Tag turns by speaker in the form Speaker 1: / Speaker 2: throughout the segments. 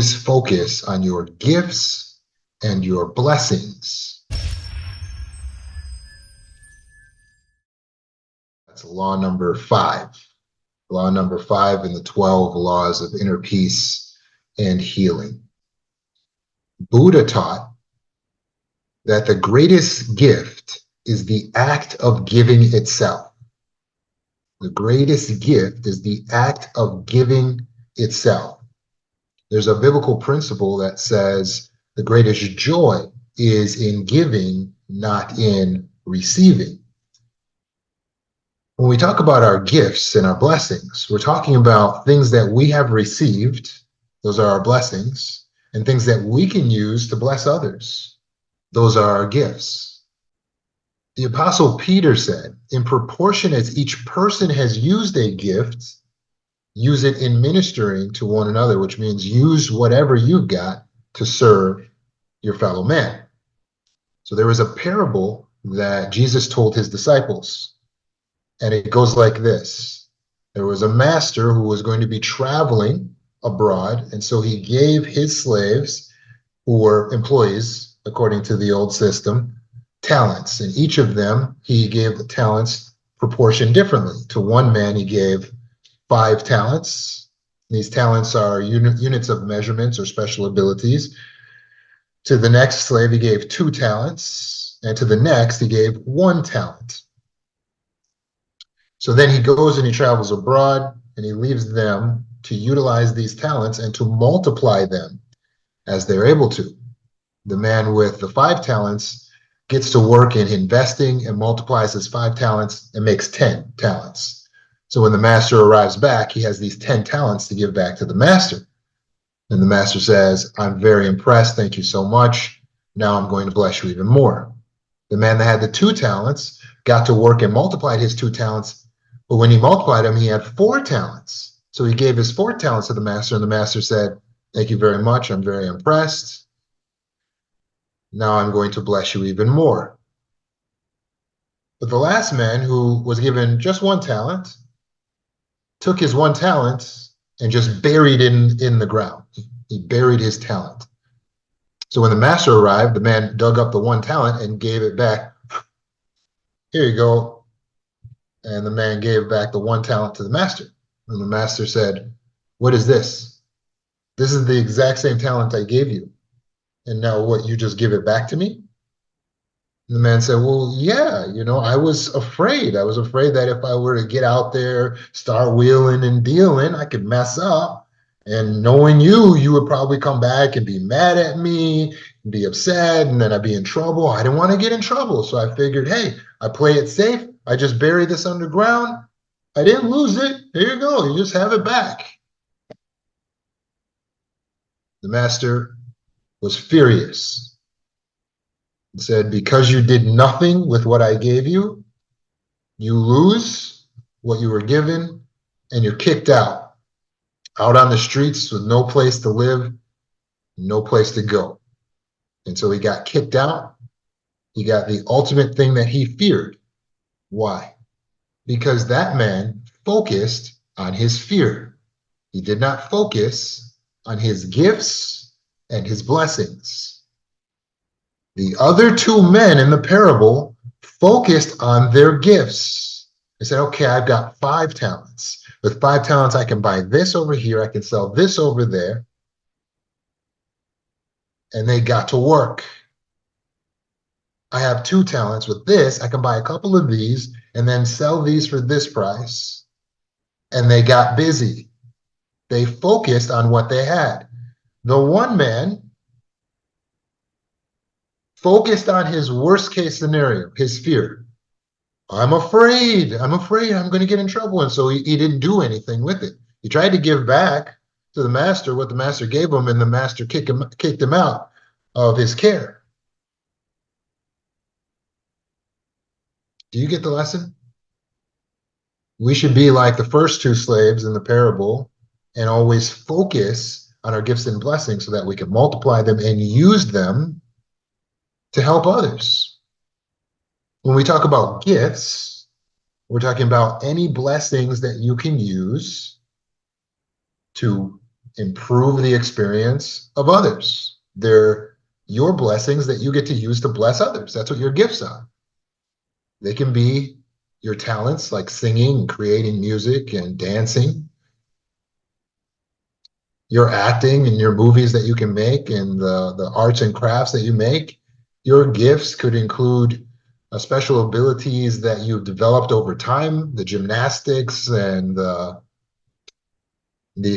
Speaker 1: always focus on your gifts and your blessings. That's law number 5. Law number 5 in the 12 laws of inner peace and healing. Buddha taught that the greatest gift is the act of giving itself. The greatest gift is the act of giving itself. There's a biblical principle that says the greatest joy is in giving, not in receiving. When we talk about our gifts and our blessings, we're talking about things that we have received, those are our blessings, and things that we can use to bless others, those are our gifts. The Apostle Peter said, in proportion as each person has used a gift, use it in ministering to one another, which means use whatever you've got to serve your fellow man. So there was a parable that Jesus told his disciples, and it goes like this. There was a master who was going to be traveling abroad, and so he gave his slaves, who were employees according to the old system, talents, and each of them he gave the talents proportioned differently. To one man he gave 5 talents. These talents are units of measurements or special abilities. To the next slave he gave 2 talents, and to the next he gave 1 talent. So then he goes and he travels abroad, and he leaves them to utilize these talents and to multiply them as they're able to. The man with the 5 talents gets to work in investing and multiplies his 5 talents and makes 10 talents. So when the master arrives back, he has these 10 talents to give back to the master. And the master says, I'm very impressed. Thank you so much. Now I'm going to bless you even more. The man that had the 2 talents got to work and multiplied his 2 talents. But when he multiplied them, he had 4 talents. So he gave his 4 talents to the master, and the master said, thank you very much. I'm very impressed. Now I'm going to bless you even more. But the last man, who was given just 1 talent, took his 1 talent and just buried it in the ground. He buried his talent. So when the master arrived, the man dug up the 1 talent and gave it back. Here you go. And the man gave back the 1 talent to the master. And the master said, what is this? This is the exact same talent I gave you. And now what, you just give it back to me? And the man said, well, yeah, I was afraid. I was afraid that if I were to get out there, start wheeling and dealing, I could mess up. And knowing you would probably come back and be mad at me, be upset, and then I'd be in trouble. I didn't want to get in trouble. So I figured, hey, I play it safe. I just bury this underground. I didn't lose it. Here you go. You just have it back. The master was furious. He said, because you did nothing with what I gave you, you lose what you were given, and you're kicked out on the streets with no place to live, no place to go. And so he got kicked out. He got the ultimate thing that he feared. Why? Because that man focused on his fear. He did not focus on his gifts and his blessings. The other 2 men in the parable focused on their gifts. They said, okay, I've got 5 talents. With 5 talents, I can buy this over here. I can sell this over there. And they got to work. I have 2 talents. With this, I can buy a couple of these and then sell these for this price. And they got busy. They focused on what they had. The 1 man focused on his worst case scenario, his fear. I'm afraid I'm going to get in trouble. And so he didn't do anything with it. He tried to give back to the master what the master gave him, and the master kicked him out of his care. Do you get the lesson? We should be like the first 2 slaves in the parable and always focus on our gifts and blessings so that we can multiply them and use them to help others. When we talk about gifts, we're talking about any blessings that you can use to improve the experience of others. They're your blessings that you get to use to bless others. That's what your gifts are. They can be your talents like singing, creating music, and dancing, your acting and your movies that you can make, and the arts and crafts that you make. Your gifts could include special abilities that you've developed over time, the gymnastics and the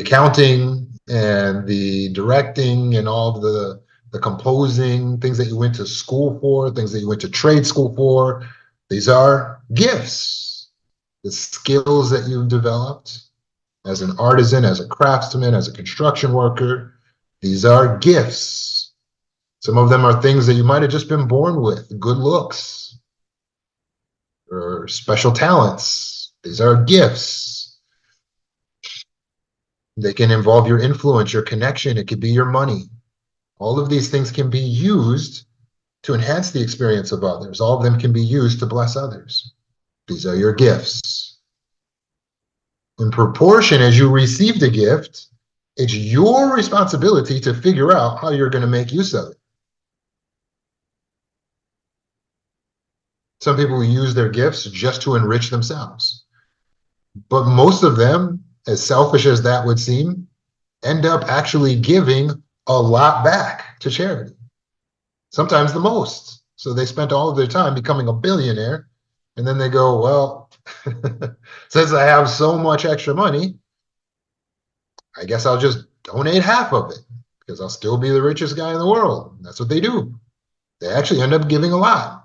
Speaker 1: accounting and the directing and all of the composing, things that you went to school for, things that you went to trade school for. These are gifts, the skills that you've developed as an artisan, as a craftsman, as a construction worker. These are gifts. Some of them are things that you might have just been born with, good looks or special talents. These are gifts. They can involve your influence, your connection. It could be your money. All of these things can be used to enhance the experience of others. All of them can be used to bless others. These are your gifts. In proportion as you received a gift, it's your responsibility to figure out how you're going to make use of it. Some people use their gifts just to enrich themselves. But most of them, as selfish as that would seem, end up actually giving a lot back to charity, sometimes the most. So they spent all of their time becoming a billionaire, and then they go, well, since I have so much extra money, I guess I'll just donate half of it because I'll still be the richest guy in the world. That's what they do. They actually end up giving a lot.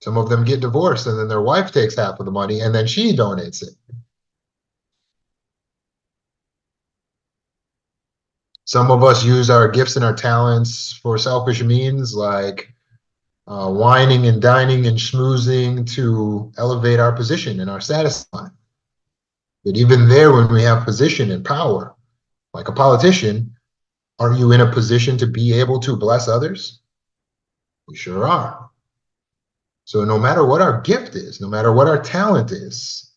Speaker 1: Some of them get divorced, and then their wife takes half of the money, and then she donates it. Some of us use our gifts and our talents for selfish means, like whining and dining and schmoozing to elevate our position and our status line. But even there, when we have position and power, like a politician, are you in a position to be able to bless others? We sure are. So no matter what our gift is, no matter what our talent is,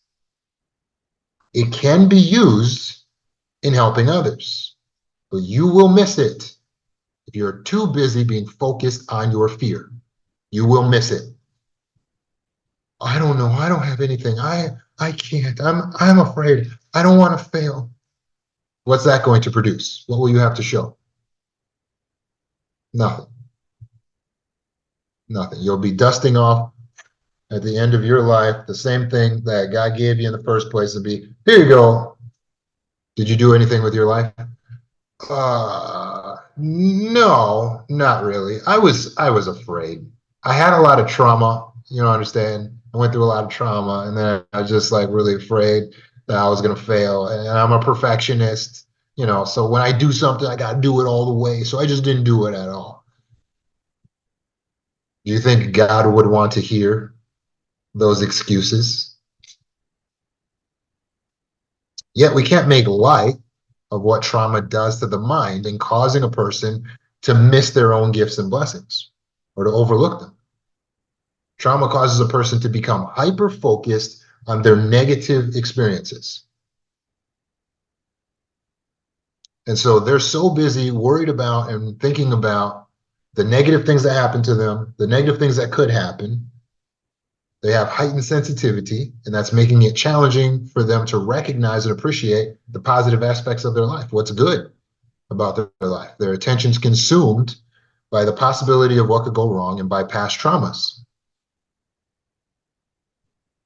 Speaker 1: it can be used in helping others. But you will miss it if you're too busy being focused on your fear. You will miss it. I don't know. I don't have anything. I can't. I'm afraid. I don't want to fail. What's that going to produce? What will you have to show? Nothing. Nothing. You'll be dusting off at the end of your life the same thing that God gave you in the first place to be. Here you go. Did you do anything with your life? No, not really. I was afraid. I had a lot of trauma, understand? I went through a lot of trauma, and then I was just like really afraid that I was gonna fail. And I'm a perfectionist, so when I do something, I gotta do it all the way. So I just didn't do it at all. Do you think God would want to hear those excuses? Yet we can't make light of what trauma does to the mind in causing a person to miss their own gifts and blessings or to overlook them. Trauma causes a person to become hyper-focused on their negative experiences. And so they're so busy worried about and thinking about the negative things that happen to them, the negative things that could happen. They have heightened sensitivity, and that's making it challenging for them to recognize and appreciate the positive aspects of their life, what's good about their life. Their attention's consumed by the possibility of what could go wrong and by past traumas.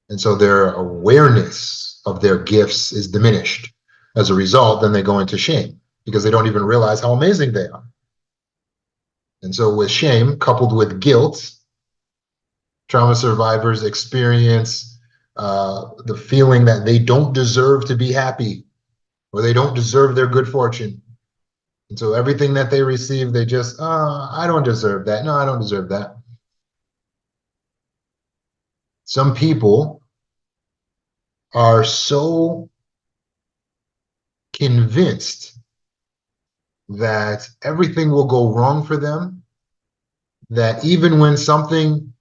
Speaker 1: And so their awareness of their gifts is diminished. As a result, then they go into shame because they don't even realize how amazing they are. And so with shame coupled with guilt, trauma survivors experience the feeling that they don't deserve to be happy or they don't deserve their good fortune. And so everything that they receive, they just, I don't deserve that. No, I don't deserve that. Some people are so convinced that everything will go wrong for them that even when something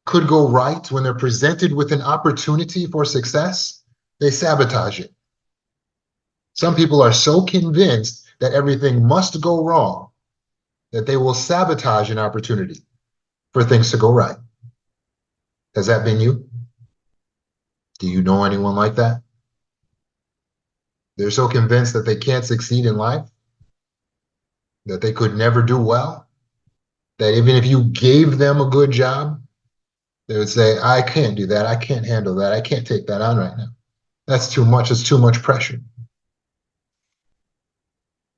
Speaker 1: could go right, when they're presented with an opportunity for success, they sabotage it. Some people are so convinced that everything must go wrong that they will sabotage an opportunity for things to go right. Has that been you? Do you know anyone like that? They're so convinced that they can't succeed in life, that they could never do well, that even if you gave them a good job, they would say, I can't do that. I can't handle that. I can't take that on right now. That's too much. It's too much pressure.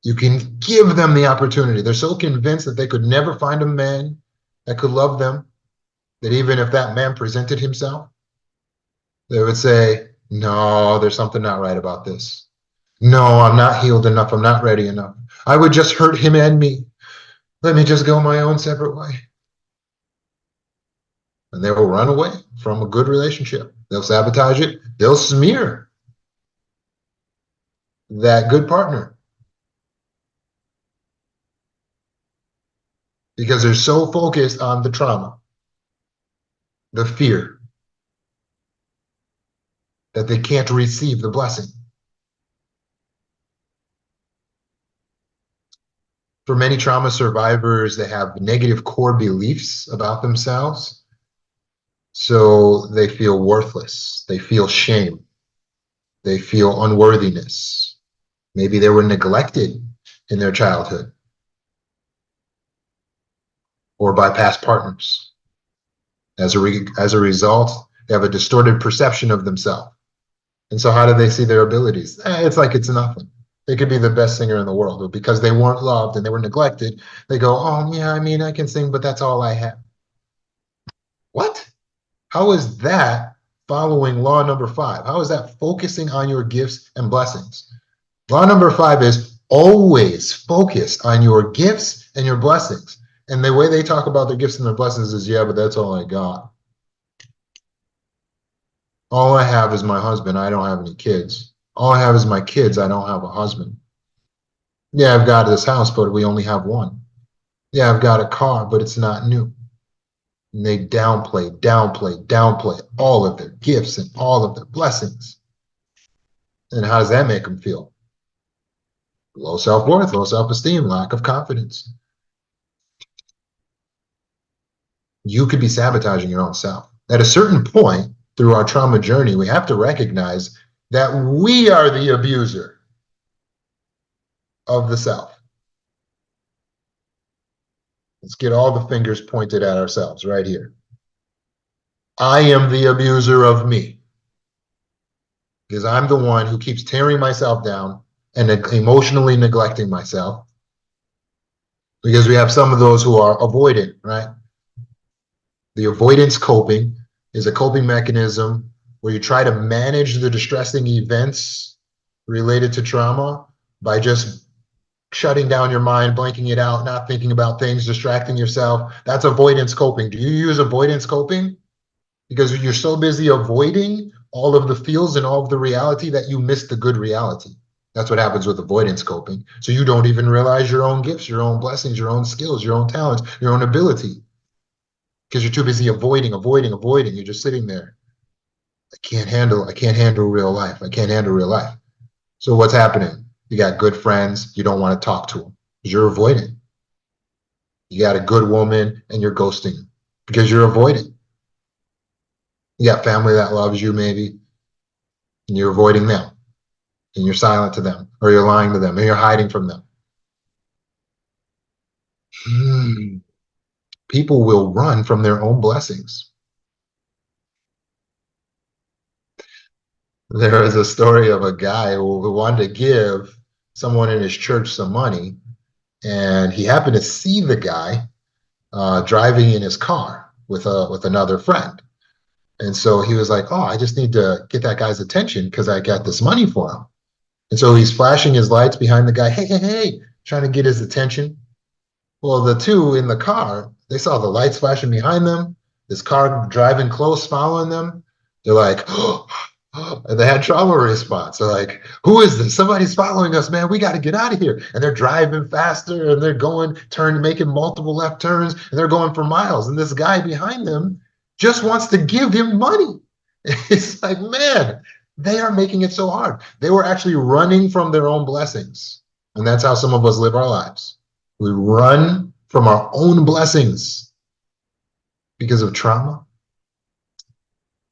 Speaker 1: You can give them the opportunity. They're so convinced that they could never find a man that could love them, that even if that man presented himself, they would say, no, there's something not right about this. No, I'm not healed enough. I'm not ready enough. I would just hurt him and me. Let me just go my own separate way. And they will run away from a good relationship. They'll sabotage it. They'll smear that good partner because they're so focused on the trauma, the fear, that they can't receive the blessing. For many trauma survivors, they have negative core beliefs about themselves. So they feel worthless. They feel shame. They feel unworthiness. Maybe they were neglected in their childhood or by past partners. As a result, they have a distorted perception of themselves. And so how do they see their abilities? It's like it's nothing. They could be the best singer in the world, but because they weren't loved and they were neglected, they go, oh, yeah, I mean, I can sing, but that's all I have. What? How is that following law number 5? How is that focusing on your gifts and blessings? Law number 5 is always focus on your gifts and your blessings. And the way they talk about their gifts and their blessings is, yeah, but that's all I got. All I have is my husband. I don't have any kids. All I have is my kids. I don't have a husband. Yeah, I've got this house, but we only have one. Yeah, I've got a car, but it's not new. And they downplay all of their gifts and all of their blessings. And how does that make them feel? Low self-worth, low self-esteem, lack of confidence. You could be sabotaging your own self. At a certain point through our trauma journey, we have to recognize that we are the abuser of the self. Let's get all the fingers pointed at ourselves right here. I am the abuser of me because I'm the one who keeps tearing myself down and emotionally neglecting myself, because we have some of those who are avoidant, right? The avoidance coping is a coping mechanism where you try to manage the distressing events related to trauma by just shutting down your mind, blanking it out, not thinking about things, distracting yourself. That's avoidance coping. Do you use avoidance coping? Because you're so busy avoiding all of the feels and all of the reality that you miss the good reality. That's what happens with avoidance coping. So you don't even realize your own gifts, your own blessings, your own skills, your own talents, your own ability. Because you're too busy avoiding. You're just sitting there. I can't handle real life. I can't handle real life. So what's happening? You got good friends, you don't want to talk to them because you're avoiding. You got a good woman and you're ghosting because you're avoiding. You got family that loves you maybe, and you're avoiding them, and you're silent to them, or you're lying to them, or you're hiding from them. People will run from their own blessings. There is a story of a guy who wanted to give someone in his church some money, and he happened to see the guy driving in his car with another friend. And so he was like, oh, I just need to get that guy's attention because I got this money for him. And so he's flashing his lights behind the guy, hey, trying to get his attention. Well, the two in the car, they saw the lights flashing behind them, this car driving close, following them. They're like, oh, and they had trauma response. They're like, who is this? Somebody's following us, man. We got to get out of here. And they're driving faster and they're making multiple left turns, and they're going for miles. And this guy behind them just wants to give him money. It's like, man, They are making it so hard. They were actually running from their own blessings. And that's how some of us live our lives. We run from our own blessings because of trauma,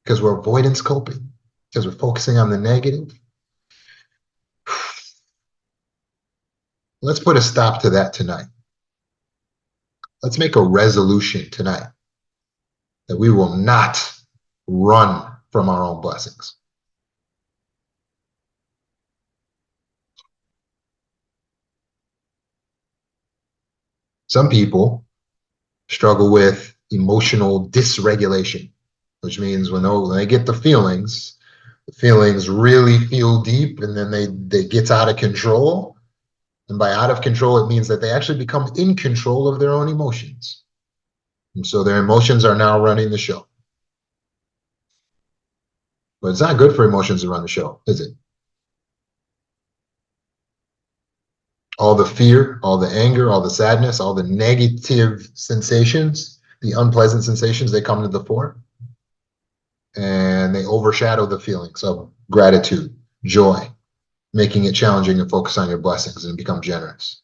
Speaker 1: because we're avoidance coping, because we're focusing on the negative. Let's put a stop to that tonight. Let's make a resolution tonight that we will not run from our own blessings. Some people struggle with emotional dysregulation, which means when they get the feelings really feel deep and then they get out of control. And by out of control, it means that they actually become in control of their own emotions. And so their emotions are now running the show. But it's not good for emotions to run the show, is it? All the fear, all the anger, all the sadness, all the negative sensations, the unpleasant sensations, they come to the fore and they overshadow the feelings of gratitude, joy, making it challenging to focus on your blessings and become generous.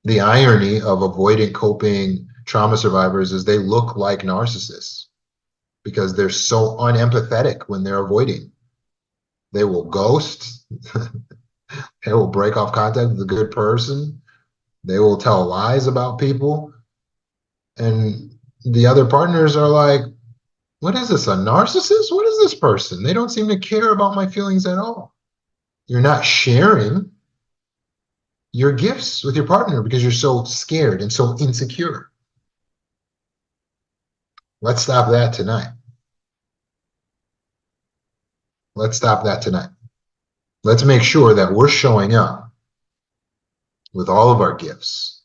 Speaker 1: The irony of avoidant coping trauma survivors is they look like narcissists because they're so unempathetic when they're avoiding. They will ghost, they will break off contact with a good person, they will tell lies about people, and the other partners are like, what is this, a narcissist? What is this person? They don't seem to care about my feelings at all. You're not sharing your gifts with your partner because you're so scared and so insecure. Let's stop that tonight. Let's stop that tonight. Let's make sure that we're showing up with all of our gifts.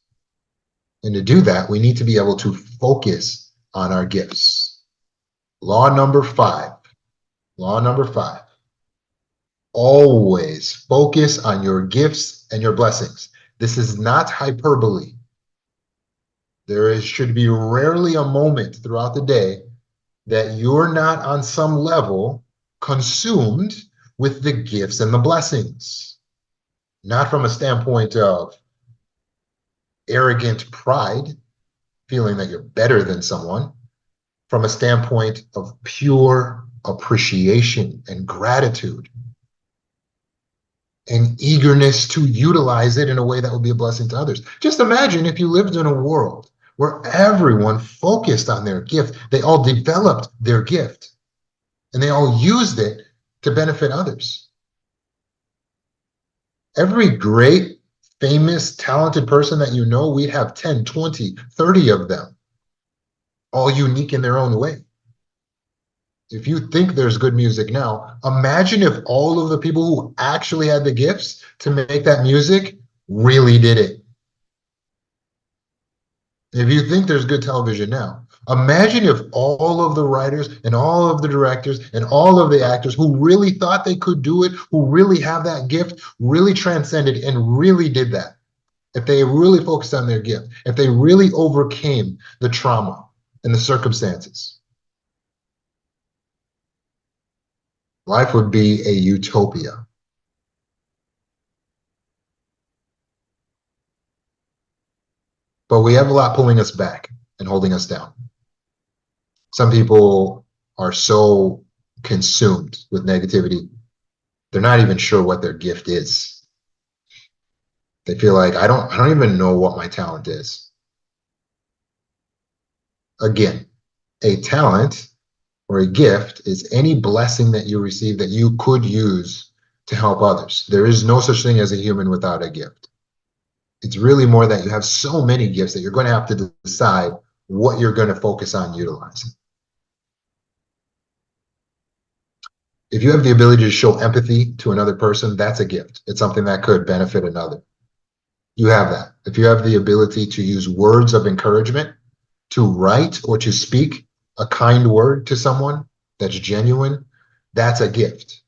Speaker 1: And to do that, we need to be able to focus on our gifts. Law number five. Always focus on your gifts and your blessings. This is not hyperbole. Should be rarely a moment throughout the day that you're not on some level consumed with the gifts and the blessings. Not from a standpoint of arrogant pride, feeling that you're better than someone, from a standpoint of pure appreciation and gratitude and eagerness to utilize it in a way that would be a blessing to others. Just imagine if you lived in a world where everyone focused on their gift, they all developed their gift, and they all used it to benefit others. Every great, famous, talented person that you know, we have 10, 20, 30 of them, all unique in their own way. If you think there's good music now, imagine if all of the people who actually had the gifts to make that music really did it. If you think there's good television now, imagine if all of the writers and all of the directors and all of the actors who really thought they could do it, who really have that gift, really transcended and really did that. If they really focused on their gift, if they really overcame the trauma and the circumstances, life would be a utopia. But we have a lot pulling us back and holding us down. Some people are so consumed with negativity, they're not even sure what their gift is. They feel like I don't even know what my talent is. Again, a talent or a gift is any blessing that you receive that you could use to help others. There is no such thing as a human without a gift. It's really more that you have so many gifts that you're going to have to decide what you're going to focus on utilizing. If you have the ability to show empathy to another person, that's a gift. It's something that could benefit another. You have that. If you have the ability to use words of encouragement, to write or to speak a kind word to someone that's genuine, that's a gift.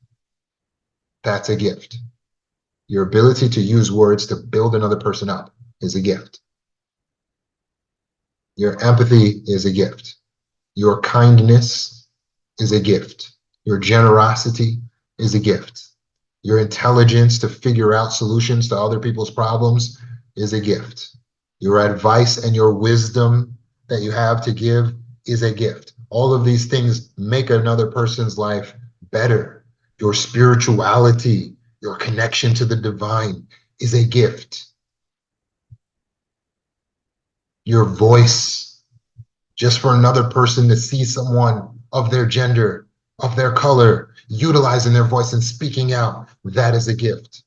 Speaker 1: That's a gift. Your ability to use words to build another person up is a gift. Your empathy is a gift. Your kindness is a gift. Your generosity is a gift. Your intelligence to figure out solutions to other people's problems is a gift. Your advice and your wisdom that you have to give is a gift. All of these things make another person's life better. Your spirituality, your connection to the divine is a gift. Your voice, just for another person to see someone of their gender, of their color, utilizing their voice and speaking out, that is a gift.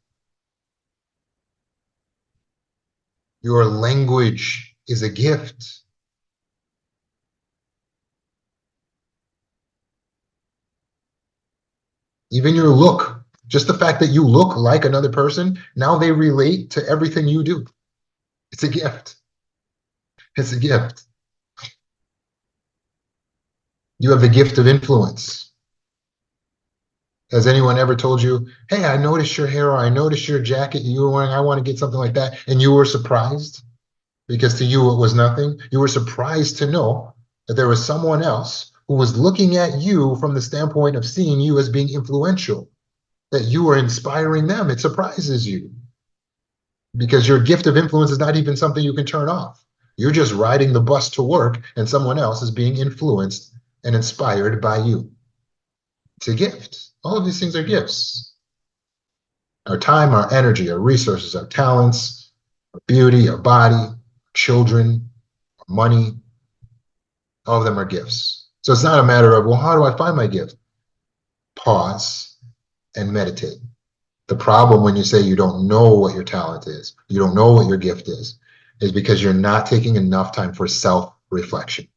Speaker 1: Your language is a gift. Even your look, just the fact that you look like another person, now they relate to everything you do. It's a gift. It's a gift. You have the gift of influence. Has anyone ever told you, hey, I noticed your hair or I noticed your jacket you were wearing, I want to get something like that, and you were surprised? Because to you it was nothing. You were surprised to know that there was someone else who was looking at you from the standpoint of seeing you as being influential, that you were inspiring them. It surprises you because your gift of influence is not even something you can turn off. You're just riding the bus to work and someone else is being influenced and inspired by you. It's a gift. All of these things are gifts. Our time, our energy, our resources, our talents, our beauty, our body, children, our money, all of them are gifts. So it's not a matter of, well, how do I find my gift? Pause and meditate. The problem when you say you don't know what your talent is, you don't know what your gift is because you're not taking enough time for self-reflection.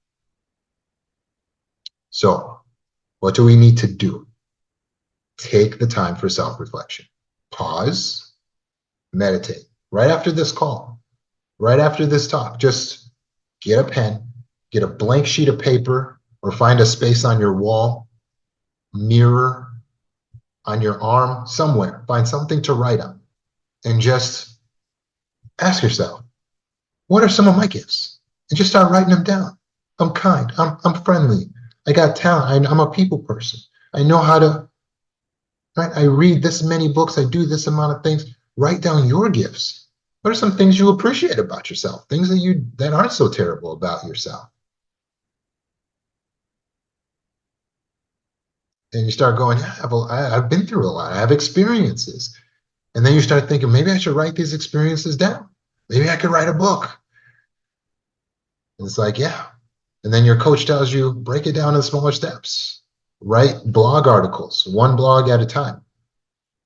Speaker 1: So what do we need to do? Take the time for self-reflection. Pause, meditate. Right after this call, right after this talk, just get a pen, get a blank sheet of paper, or find a space on your wall, mirror, on your arm, somewhere. Find something to write on. And just ask yourself, what are some of my gifts? And just start writing them down. I'm kind. I'm friendly. I got talent. I'm a people person. I know how to, right? I read this many books. I do this amount of things. Write down your gifts. What are some things you appreciate about yourself? Things that aren't so terrible about yourself. And you start going, yeah, I've been through a lot. I have experiences. And then you start thinking, maybe I should write these experiences down. Maybe I could write a book. And it's like, yeah. And then your coach tells you, break it down in smaller steps. Write blog articles, one blog at a time.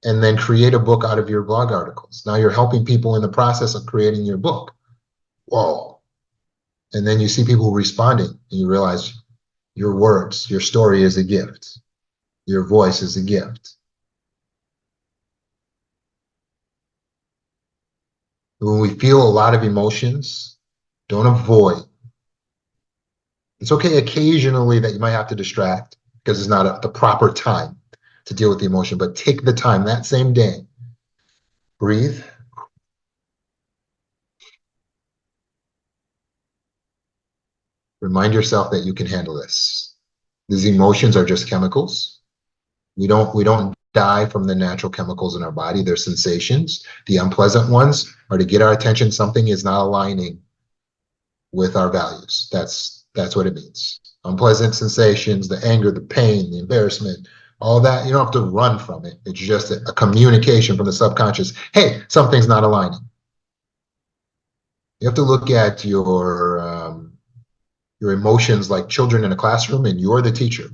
Speaker 1: And then create a book out of your blog articles. Now you're helping people in the process of creating your book. Whoa. And then you see people responding and you realize your words, your story is a gift. Your voice is a gift. When we feel a lot of emotions, don't avoid. It's okay occasionally that you might have to distract because it's not the proper time to deal with the emotion, but take the time that same day. Breathe. Remind yourself that you can handle this. These emotions are just chemicals. We don't die from the natural chemicals in our body. They're sensations. The unpleasant ones are to get our attention. Something is not aligning with our values. That's what it means. Unpleasant sensations, the anger, the pain, the embarrassment, all that. You don't have to run from it. It's just a communication from the subconscious. Hey, something's not aligning. You have to look at your emotions like children in a classroom, and you're the teacher.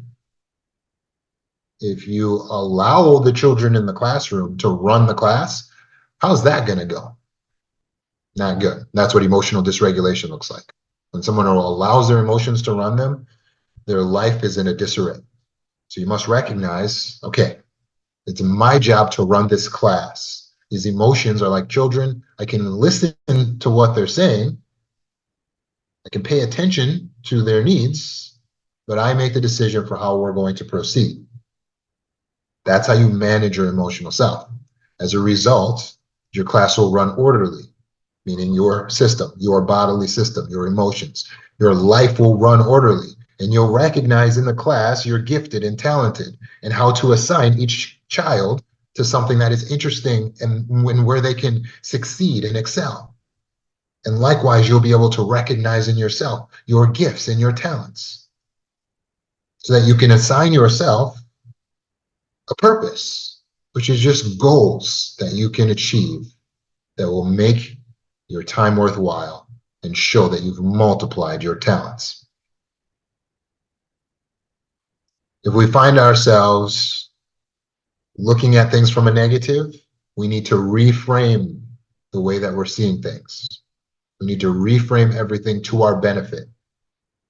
Speaker 1: If you allow the children in the classroom to run the class, how's that going to go? Not good. That's what emotional dysregulation looks like. When someone allows their emotions to run them, their life is in a disarray. So you must recognize, okay, it's my job to run this class. These emotions are like children. I can listen to what they're saying. I can pay attention to their needs, but I make the decision for how we're going to proceed. That's how you manage your emotional self. As a result, your class will run orderly, meaning your system, your bodily system, your emotions. Your life will run orderly And you'll recognize in the class you're gifted and talented, and how to assign each child to something that is interesting and where they can succeed and excel. And likewise, you'll be able to recognize in yourself your gifts and your talents so that you can assign yourself a purpose, which is just goals that you can achieve that will make your time worthwhile and show that you've multiplied your talents. If we find ourselves looking at things from a negative, we need to reframe the way that we're seeing things. We need to reframe everything to our benefit.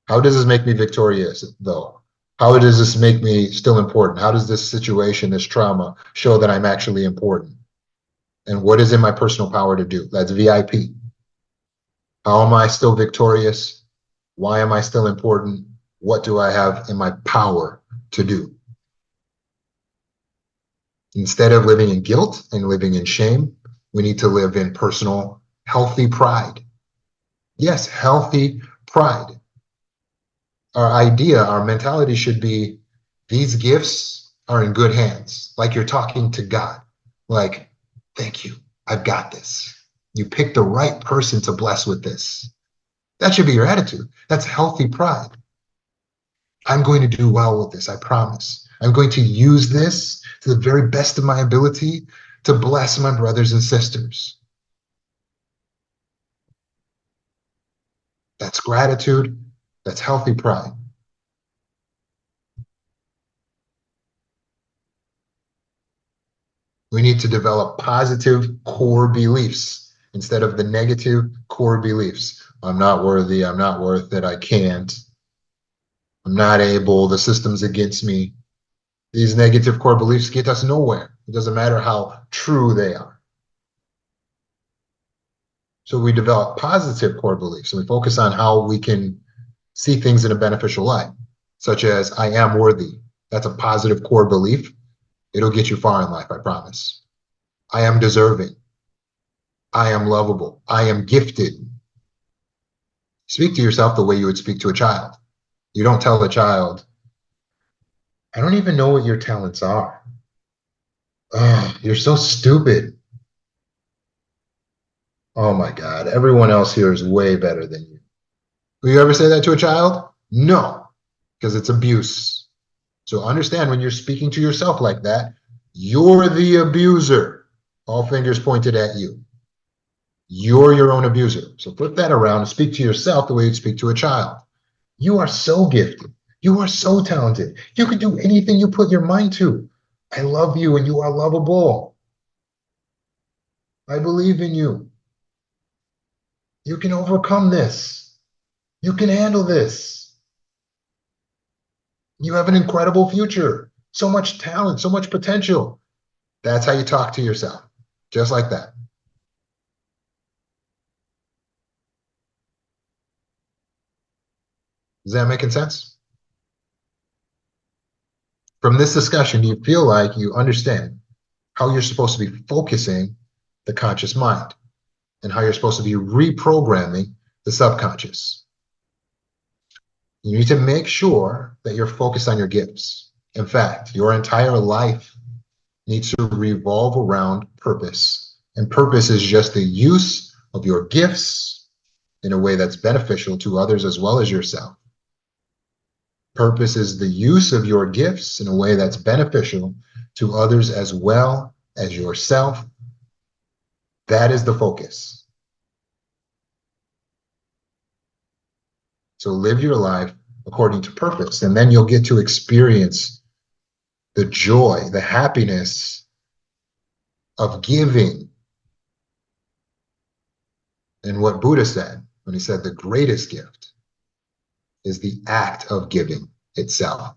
Speaker 1: How does this make me victorious, though? How does this make me still important? How does this situation, this trauma, show that I'm actually important? And what is in my personal power to do? That's VIP. How am I still victorious? Why am I still important? What do I have in my power to do? Instead of living in guilt and living in shame, we need to live in personal, healthy pride. Yes, healthy pride. Our idea, our mentality should be, these gifts are in good hands. Like you're talking to God. Like, thank you, I've got this. You picked the right person to bless with this. That should be your attitude. That's healthy pride. I'm going to do well with this, I promise. I'm going to use this to the very best of my ability to bless my brothers and sisters. That's gratitude. That's healthy pride. We need to develop positive core beliefs instead of the negative core beliefs. I'm not worthy. I'm not worth it. I can't. I'm not able. The system's against me. These negative core beliefs get us nowhere. It doesn't matter how true they are. So we develop positive core beliefs and we focus on how we can see things in a beneficial light, such as I am worthy. That's a positive core belief. It'll get you far in life, I promise. I am deserving. I am lovable. I am gifted. Speak to yourself the way you would speak to a child. You don't tell a child, I don't even know what your talents are. Oh, you're so stupid. Oh my God, everyone else here is way better than you. Will you ever say that to a child? No, because it's abuse. So understand, when you're speaking to yourself like that, you're the abuser. All fingers pointed at you. You're your own abuser. So flip that around and speak to yourself the way you'd speak to a child. You are so gifted. You are so talented. You can do anything you put your mind to. I love you and you are lovable. I believe in you. You can overcome this. You can handle this. You have an incredible future. So much talent, so much potential. That's how you talk to yourself. Just like that. Is that making sense? From this discussion, do you feel like you understand how you're supposed to be focusing the conscious mind and how you're supposed to be reprogramming the subconscious? You need to make sure that you're focused on your gifts. In fact, your entire life needs to revolve around purpose. And purpose is just the use of your gifts in a way that's beneficial to others as well as yourself. Purpose is the use of your gifts in a way that's beneficial to others as well as yourself. That is the focus. So live your life according to purpose, and then you'll get to experience the joy, the happiness of giving. And what Buddha said when he said the greatest gift is the act of giving itself.